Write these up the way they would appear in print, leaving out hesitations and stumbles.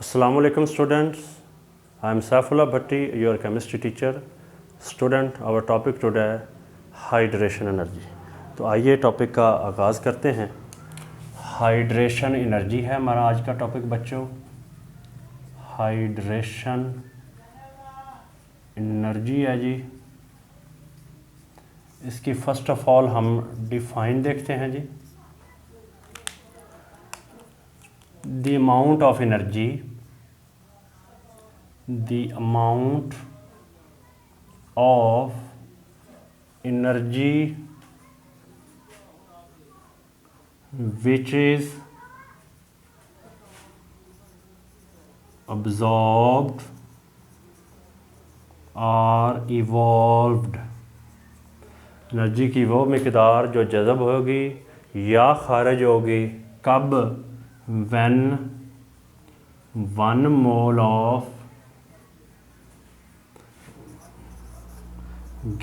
Assalamu alaikum students. I am Saifullah Bhatti, your chemistry teacher. Student, our topic today hydration energy. तो आइए topic का आगाज़ करते हैं। हाइड्रेशन एनर्जी है हमारा आज का टॉपिक बच्चों। हाइड्रेशन एनर्जी है जी। इसकी फ़र्स्ट ऑफ ऑल हम डिफाइन देखते हैं जी। The amount of energy, the amount of energy which is absorbed or evolved, energy की वो मिक़दार जो जज़ब होगी या खारिज होगी कब? when 1 mole of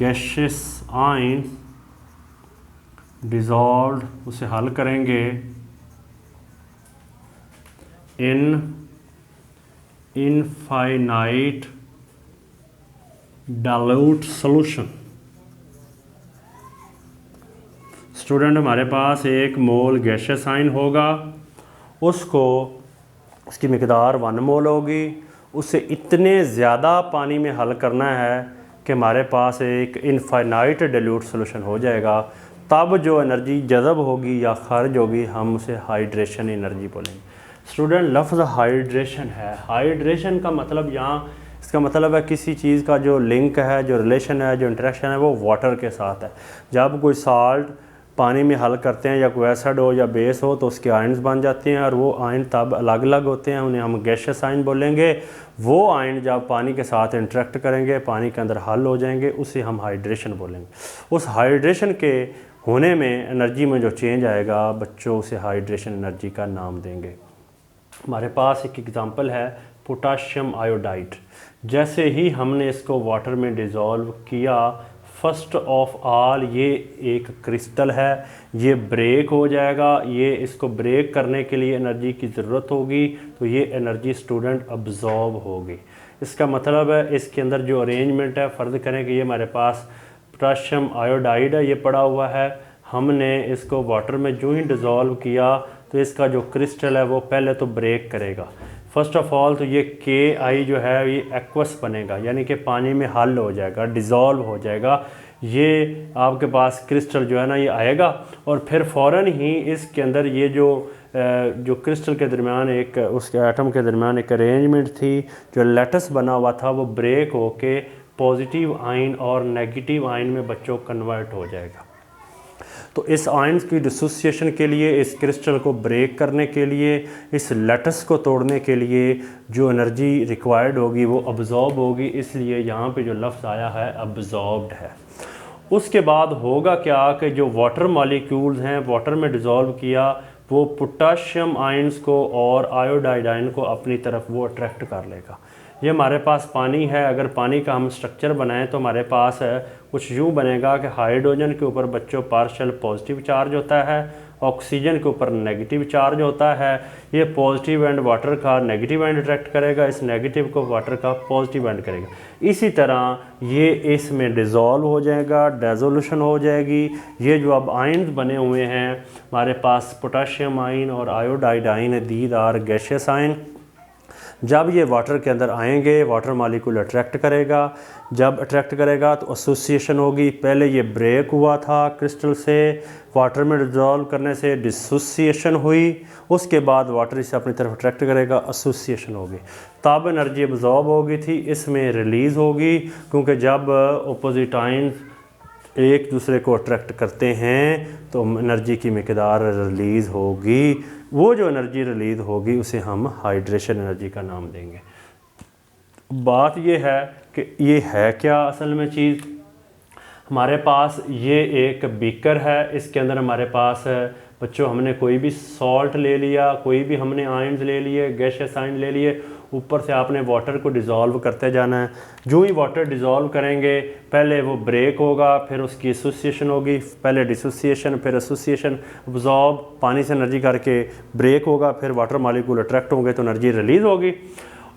gaseous ion dissolved, उसे हल करेंगे in infinite dilute solution। Student, हमारे पास एक मोल गैशियस आयन होगा, उसकी मिक़दार 1 मोल होगी। उसे इतने ज़्यादा पानी में हल करना है कि हमारे पास एक इनफाइनाइट डाइल्यूट सॉल्यूशन हो जाएगा। तब जो एनर्जी जज़ब होगी या खारिज होगी हम उसे हाइड्रेशन एनर्जी बोलेंगे। स्टूडेंट, लफ्ज़ हाइड्रेशन है। हाइड्रेशन का मतलब इसका मतलब है किसी चीज़ का जो लिंक है, जो रिलेशन है, जो इंटरेक्शन है वो वाटर के साथ है। जब कोई साल्ट पानी में हल करते हैं या कोई एसिड हो या बेस हो तो उसके आयन्स बन जाते हैं और वो आयन तब अलग अलग होते हैं, उन्हें हम गैशियस आयन बोलेंगे। वो आयन जब पानी के साथ इंटरेक्ट करेंगे, पानी के अंदर हल हो जाएंगे, उसे हम हाइड्रेशन बोलेंगे। उस हाइड्रेशन के होने में एनर्जी में जो चेंज आएगा बच्चों, उसे हाइड्रेशन एनर्जी का नाम देंगे। हमारे पास एक एग्ज़ाम्पल है पोटाशियम आयोडाइड। जैसे ही हमने इसको वाटर में डिज़ोल्व किया, फर्स्ट ऑफ ऑल ये एक क्रिस्टल है, ये ब्रेक हो जाएगा। ये इसको ब्रेक करने के लिए एनर्जी की ज़रूरत होगी, तो ये एनर्जी स्टूडेंट अब्जॉर्ब होगी। इसका मतलब है इसके अंदर जो अरेंजमेंट है, फ़र्ज़ करें कि ये हमारे पास पोटाशियम आयोडाइड है, ये पड़ा हुआ है। हमने इसको वाटर में जो ही डिज़ोल्व किया तो इसका जो क्रिस्टल है वो पहले तो ब्रेक करेगा। फ़र्स्ट ऑफ ऑल तो ये KI जो है ये एक्वस बनेगा, यानी कि पानी में हल हो जाएगा, डिज़ोल्व हो जाएगा। ये आपके पास क्रिस्टल जो है ना ये आएगा और फिर फ़ौरन ही इसके अंदर ये जो क्रिस्टल के दरमियान एक उसके एटम के दरमियान एक अरेंजमेंट थी, जो लेटस बना हुआ था, वो ब्रेक होके पॉजिटिव आयन और नेगेटिव आयन में बच्चों कन्वर्ट हो जाएगा। तो इस आयन्स की डिसोसिएशन के लिए, इस क्रिस्टल को ब्रेक करने के लिए, इस लेटस को तोड़ने के लिए जो एनर्जी रिक्वायर्ड होगी वो अब्जॉर्ब होगी। इसलिए यहाँ पे जो लफ्ज़ आया है अब्जॉर्ब्ड है। उसके बाद होगा क्या कि जो वाटर मॉलिक्यूल्स हैं, वाटर में डिज़ोल्व किया, वो पोटाशियम आयन्स को और आयोडाइड आयन को अपनी तरफ वो अट्रैक्ट कर लेगा। ये हमारे पास पानी है, अगर पानी का हम स्ट्रक्चर बनाएं तो हमारे पास कुछ यूँ बनेगा कि हाइड्रोजन के ऊपर बच्चों पार्शियल पॉजिटिव चार्ज होता है, ऑक्सीजन के ऊपर नेगेटिव चार्ज होता है। ये पॉजिटिव एंड वाटर का नेगेटिव एंड अट्रैक्ट करेगा, इस नेगेटिव को वाटर का पॉजिटिव एंड करेगा। इसी तरह ये इसमें डिज़ोल्व हो जाएगा, डिसोल्यूशन हो जाएगी। ये जो अब आयन्स बने हुए हैं हमारे पास, पोटाशियम आयन और iodide ion, these are gaseous ion. जब ये वाटर के अंदर आएंगे, वाटर मॉलिक्यूल अट्रैक्ट करेगा। जब अट्रैक्ट करेगा तो एसोसिएशन होगी। पहले ये ब्रेक हुआ था क्रिस्टल से, वाटर में डिज़ोल्व करने से डिसोसिएशन हुई। उसके बाद वाटर इसे अपनी तरफ अट्रैक्ट करेगा, एसोसिएशन होगी। तब एनर्जी अब्जॉर्ब होगी थी, इसमें रिलीज़ होगी, क्योंकि जब अपोजिट आयन्स एक दूसरे को अट्रैक्ट करते हैं तो एनर्जी की मिक़दार रिलीज़ होगी। वो जो एनर्जी रिलीज़ होगी उसे हम हाइड्रेशन एनर्जी का नाम देंगे। बात ये है कि ये है क्या असल में चीज़। हमारे पास ये एक बीकर है, इसके अंदर हमारे पास बच्चों हमने कोई भी सॉल्ट ले लिया, कोई भी हमने आयन्स ले लिए, गैशियस आयन ले लिए, ऊपर से आपने वाटर को डिज़ोल्व करते जाना है। जो ही वाटर डिज़ोल्व करेंगे पहले वो ब्रेक होगा, फिर उसकी एसोसिएशन होगी, पहले डिसोसिएशन फिर एसोसिएशन, अब्जॉर्ब पानी से एनर्जी करके ब्रेक होगा, फिर वाटर मॉलिक्यूल अट्रैक्ट होंगे तो एनर्जी रिलीज़ होगी,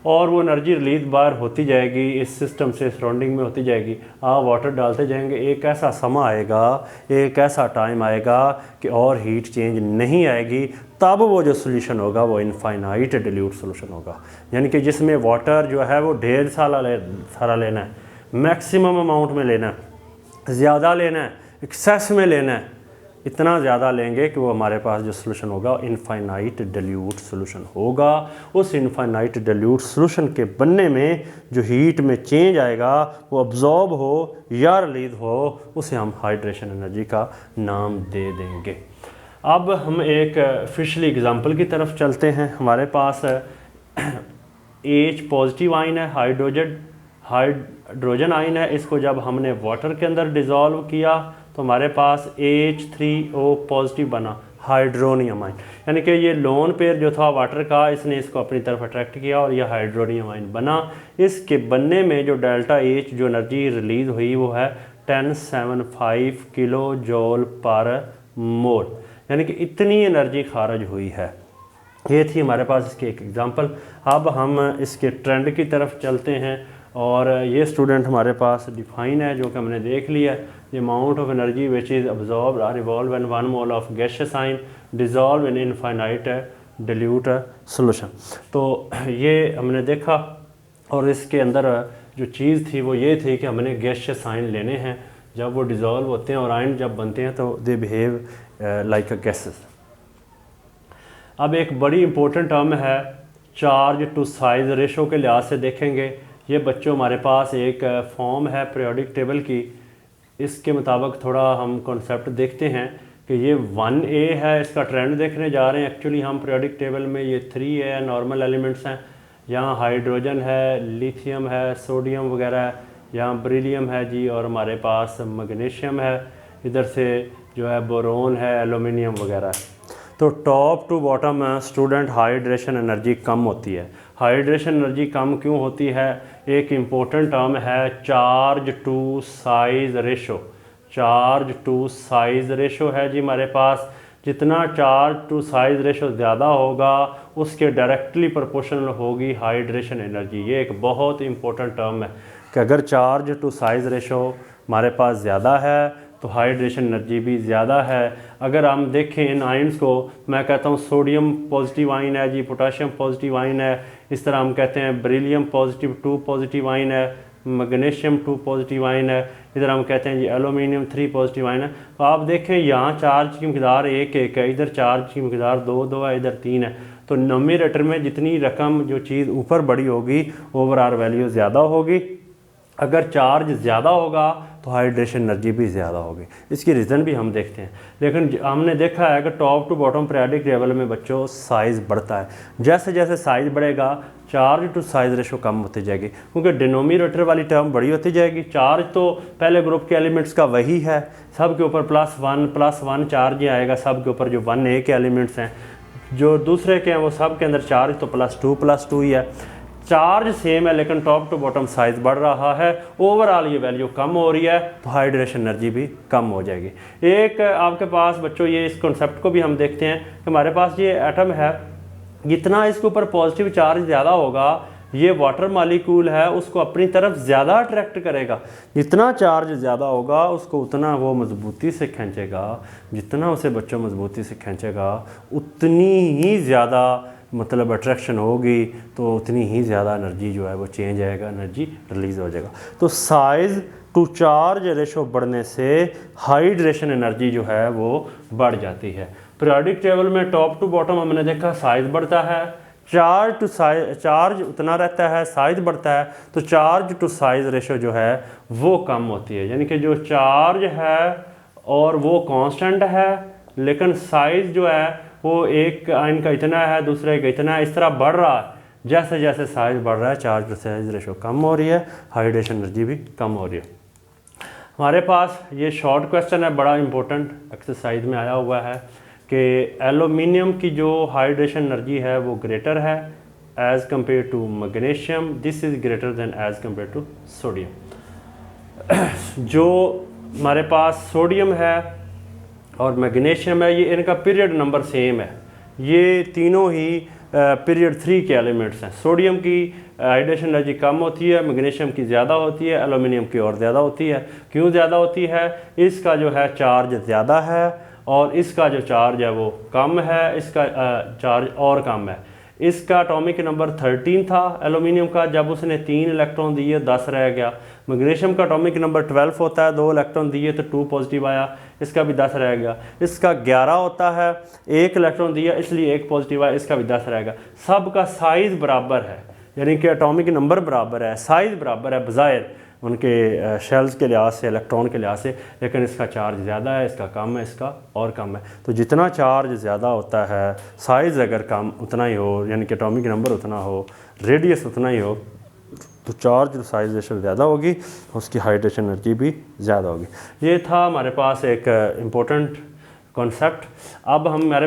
और वो एनर्जी रिलीज बार होती जाएगी इस सिस्टम से सराउंडिंग में होती जाएगी। आप वाटर डालते जाएंगे, एक ऐसा समय आएगा, एक ऐसा टाइम आएगा कि और हीट चेंज नहीं आएगी, तब वो जो सोल्यूशन होगा वो इनफाइनाइट डिल्यूट सोल्यूशन होगा। यानी कि जिसमें वाटर जो है वो ढेर सारा लेना है, मैक्सिमम अमाउंट में लेना है, ज़्यादा लेना है, एक्सेस में लेना है, इतना ज़्यादा लेंगे कि वो हमारे पास जो सोल्यूशन होगा इनफाइनाइट डिल्यूट सोल्यूशन होगा। उस इनफाइनाइट डिल्यूट सोल्यूशन के बनने में जो हीट में चेंज आएगा वो अब्जॉर्ब हो या रिलीज हो, उसे हम हाइड्रेशन एनर्जी का नाम दे देंगे। अब हम एक फिशली एग्जांपल की तरफ चलते हैं। हमारे पास H पॉजिटिव आयन है, हाइड्रोजन आयन है। इसको जब हमने वाटर के अंदर डिज़ोल्व किया तो हमारे पास H3O पॉजिटिव बना, हाइड्रोनियम आयन। यानी कि ये लोन पेयर जो था वाटर का, इसने इसको अपनी तरफ अट्रैक्ट किया और यह हाइड्रोनियम आयन बना। इसके बनने में जो डेल्टा H जो एनर्जी रिलीज़ हुई वो है 1075 किलो जूल पर मोल, यानी कि इतनी एनर्जी खारिज हुई है। ये थी हमारे पास इसकी एक एग्जांपल। अब हम इसके ट्रेंड की तरफ चलते हैं, और ये स्टूडेंट हमारे पास डिफाइन है जो कि हमने देख लिया है। The amount of energy which is absorbed और evolved in 1 mole of gaseous ion dissolve in infinite dilute solution. तो ये हमने देखा, और इसके अंदर जो चीज़ थी वो ये थी कि हमने गैसियस आयन लेने हैं। जब वो डिज़ोल्व होते हैं और आयन जब बनते हैं तो they behave like a gases. अब एक बड़ी इंपॉर्टेंट टर्म है चार्ज टू साइज रेशो के लिहाज से देखेंगे। ये बच्चों हमारे पास एक फॉर्म है पीरियोडिक टेबल की, इसके मुताबिक थोड़ा हम कॉन्सेप्ट देखते हैं कि ये 1A है, इसका ट्रेंड देखने जा रहे हैं। एक्चुअली हम पीरियोडिक टेबल में ये 3A नॉर्मल एलिमेंट्स हैं, यहाँ हाइड्रोजन है, लिथियम है, सोडियम वगैरह है, यहाँ बेरिलियम है जी, और हमारे पास मैग्नीशियम है, इधर से जो है बोरोन है, एल्यूमिनियम वगैरह है। तो top to bottom student hydration energy कम होती है। हाइड्रेशन एनर्जी कम क्यों होती है? एक इम्पोर्टेंट टर्म है charge to size ratio. Charge to size ratio है जी हमारे पास। जितना चार्ज टू साइज रेशो ज़्यादा होगा उसके डायरेक्टली प्रोपोर्शनल होगी हाइड्रेशन एनर्जी। ये एक बहुत इंपॉर्टेंट टर्म है कि अगर चार्ज टू साइज रेशो हमारे पास ज़्यादा है तो हाइड्रेशन एनर्जी भी ज़्यादा है। अगर हम देखें इन आयन्स को, मैं कहता हूँ सोडियम पॉजिटिव आयन है जी, पोटाशियम पॉजिटिव आयन है, इस तरह हम कहते हैं बेरिलियम पॉजिटिव 2 पॉजिटिव आयन है, मैग्नीशियम 2 पॉजिटिव आयन है, इधर हम कहते हैं जी एल्यूमिनियम 3 पॉजिटिव आयन है। तो आप देखें यहाँ चार्ज की मकदार 1 है, इधर चार्ज की मकदार 2 है, इधर 3 है। तो न्यूमरेटर में जितनी रकम जो चीज़ ऊपर बड़ी होगी ओवरऑल वैल्यू ज़्यादा होगी। अगर चार्ज ज़्यादा होगा तो हाइड्रेशन एनर्जी भी ज़्यादा होगी। इसकी रीज़न भी हम देखते हैं, लेकिन हमने देखा है कि top to bottom periodic table में बच्चों साइज़ बढ़ता है। जैसे जैसे साइज़ बढ़ेगा चार्ज टू साइज रेशो कम होती जाएगी, क्योंकि डिनोमिनेटर वाली टर्म बड़ी होती जाएगी। चार्ज तो पहले ग्रुप के एलिमेंट्स का वही है, सब के ऊपर +1 चार्ज ही आएगा, सब के ऊपर जो 1A के एलिमेंट्स हैं, जो दूसरे के हैं वो सब के अंदर चार्ज तो +2 ही है। चार्ज सेम है लेकिन टॉप टू बॉटम साइज बढ़ रहा है, ओवरऑल ये वैल्यू कम हो रही है तो हाइड्रेशन एनर्जी भी कम हो जाएगी। एक आपके पास बच्चों ये इस कॉन्सेप्ट को भी हम देखते हैं कि हमारे पास ये एटम है, जितना इसके ऊपर पॉजिटिव चार्ज ज़्यादा होगा ये वाटर मॉलिक्यूल है उसको अपनी तरफ ज़्यादा अट्रैक्ट करेगा। जितना चार्ज ज़्यादा होगा उसको उतना वो मजबूती से खींचेगा, जितना उसे बच्चों मजबूती से खींचेगा उतनी ही ज़्यादा मतलब अट्रैक्शन होगी, तो उतनी ही ज़्यादा एनर्जी जो है वो चेंज आएगा, एनर्जी रिलीज़ हो जाएगा। तो साइज़ टू चार्ज रेशो बढ़ने से हाइड्रेशन एनर्जी जो है वो बढ़ जाती है। पीरियोडिक टेबल में टॉप टू बॉटम हमने देखा साइज़ बढ़ता है, चार्ज उतना रहता है, साइज़ बढ़ता है, तो चार्ज टू साइज़ रेशो जो है वो कम होती है। यानी कि जो चार्ज है और वो कांस्टेंट है, लेकिन साइज़ जो है वो एक आयन का इतना है, दूसरे का इतना है, इस तरह बढ़ रहा है। जैसे जैसे साइज बढ़ रहा है चार्ज टू साइज रेशो कम हो रही है, हाइड्रेशन एनर्जी भी कम हो रही है। हमारे पास ये शॉर्ट क्वेश्चन है, बड़ा इंपॉर्टेंट एक्सरसाइज में आया हुआ है कि एलुमिनियम की जो हाइड्रेशन एनर्जी है वो ग्रेटर है as compare to magnesium, this is greater than as compare to sodium. जो हमारे पास सोडियम है और मैग्नीशियम है, ये इनका पीरियड नंबर सेम है, ये तीनों ही पीरियड 3 के एलिमेंट्स हैं। सोडियम की हाइड्रेशन एनर्जी कम होती है, मैग्नीशियम की ज़्यादा होती है, एलुमिनियम की और ज़्यादा होती है। क्यों ज़्यादा होती है? इसका जो है चार्ज ज़्यादा है और इसका जो चार्ज है वो कम है, इसका चार्ज और कम है। इसका एटॉमिक नंबर 13 था एलुमिनियम का, जब उसने 3 इलेक्ट्रॉन दिए 10 रह गया। मैग्नीशियम का एटॉमिक नंबर 12 होता है, 2 इलेक्ट्रॉन दिए तो 2 पॉजिटिव आया, इसका भी 10 रह गया। इसका 11 होता है, 1 इलेक्ट्रॉन दिया इसलिए 1 पॉजिटिव आया, इसका भी 10 रहेगा। सब का साइज़ बराबर है, यानी कि एटॉमिक नंबर बराबर है, साइज़ बराबर है बज़ाहिर उनके शेल्स के लिहाज से, इलेक्ट्रॉन के लिहाज से, लेकिन इसका चार्ज ज़्यादा है, इसका कम है, इसका और कम है। तो जितना चार्ज ज़्यादा होता है, साइज़ अगर कम उतना ही हो, यानी कि एटॉमिक नंबर उतना हो, रेडियस उतना ही हो, तो चार्ज साइजेशन ज़्यादा होगी, उसकी हाइड्रेशन एनर्जी भी ज़्यादा होगी। ये था हमारे पास एक इम्पोर्टेंट कॉन्सेप्ट। अब हमारे